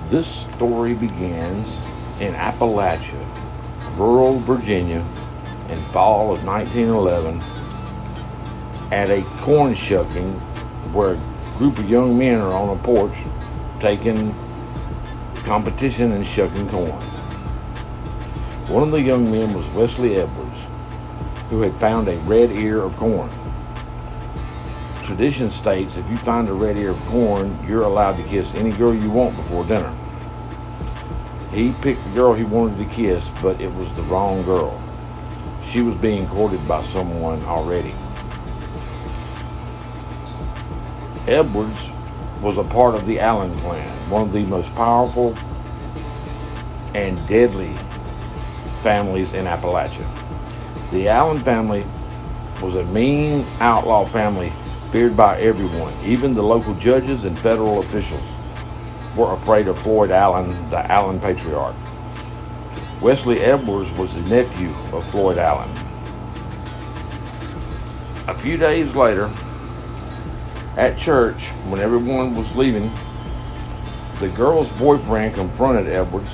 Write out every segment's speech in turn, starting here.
This story begins in Appalachia, rural Virginia, in fall of 1911 at a corn shucking where a group of young men are on a porch taking competition in shucking corn. One of the young men was Wesley Edwards, who had found a red ear of corn. Tradition states if you find a red ear of corn, you're allowed to kiss any girl you want before dinner. He picked the girl he wanted to kiss, but it was the wrong girl. She was being courted by someone already. Edwards was a part of the Allen clan, one of the most powerful and deadly families in Appalachia. The Allen family was a mean outlaw family feared by everyone. Even the local judges and federal officials were afraid of Floyd Allen, the Allen patriarch. Wesley Edwards was the nephew of Floyd Allen. A few days later, at church, when everyone was leaving, the girl's boyfriend confronted Edwards,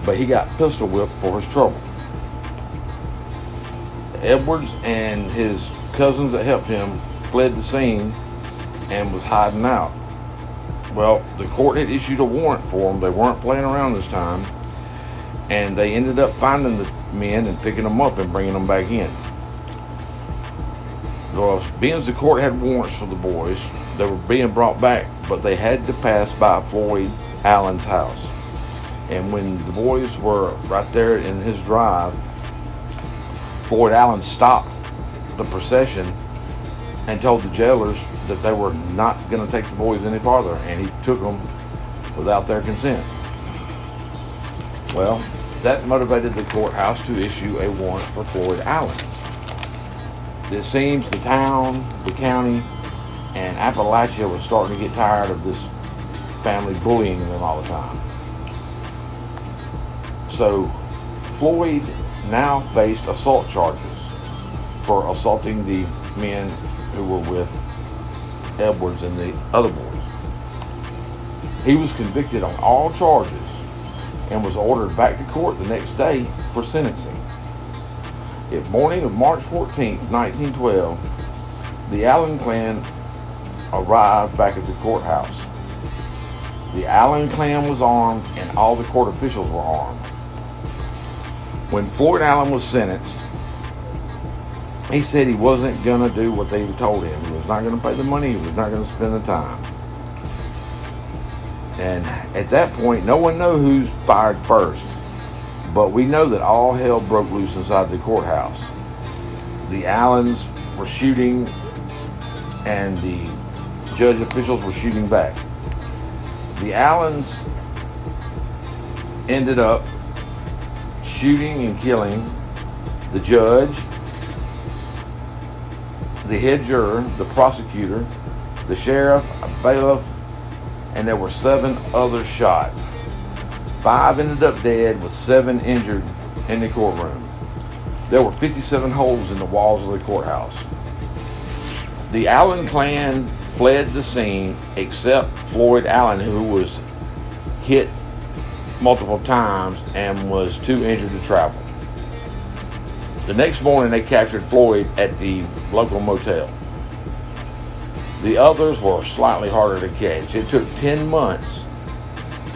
but he got pistol whipped for his trouble. Edwards and his cousins that helped him fled the scene and was hiding out. Well, the court had issued a warrant for them. They weren't playing around this time, and they ended up finding the men and picking them up and bringing them back in. Well, being as the court had warrants for the boys, they were being brought back, but they had to pass by Floyd Allen's house. And when the boys were right there in his drive, Floyd Allen stopped the procession and told the jailers that they were not going to take the boys any farther, and he took them without their consent. Well, that motivated the courthouse to issue a warrant for Floyd Allen. It seems the town, the county, and Appalachia was starting to get tired of this family bullying them all the time. So Floyd now faced assault charges for assaulting the men who were with Edwards and the other boys. He was convicted on all charges and was ordered back to court the next day for sentencing. The morning of March 14th, 1912, the Allen clan arrived back at the courthouse. The Allen clan was armed and all the court officials were armed. When Floyd Allen was sentenced, he said he wasn't going to do what they told him. He was not going to pay the money. He was not going to spend the time. And at that point, no one knows who's fired first. But we know that all hell broke loose inside the courthouse. The Allens were shooting and the judge officials were shooting back. The Allens ended up shooting and killing the judge, the head juror, the prosecutor, the sheriff, a bailiff, and there were 7 others shot. 5 ended up dead with 7 injured in the courtroom. There were 57 holes in the walls of the courthouse. The Allen clan fled the scene except Floyd Allen, who was hit multiple times and was too injured to travel. The next morning they captured Floyd at the local motel. The others were slightly harder to catch. It took 10 months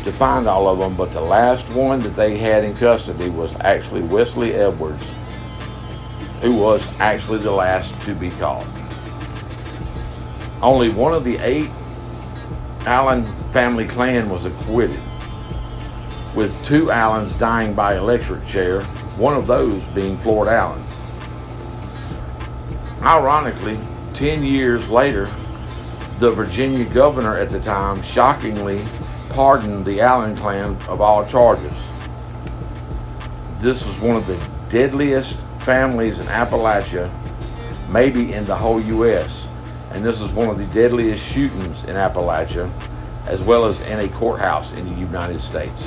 to find all of them, but the last one that they had in custody was actually Wesley Edwards, who was actually the last to be caught. Only one of the 8 Allen family clan was acquitted, with 2 Allens dying by electric chair, one of those being Floyd Allen. Ironically, 10 years later, the Virginia governor at the time shockingly pardoned the Allen clan of all charges. This was one of the deadliest families in Appalachia, maybe in the whole U.S., and this is one of the deadliest shootings in Appalachia, as well as in a courthouse in the United States.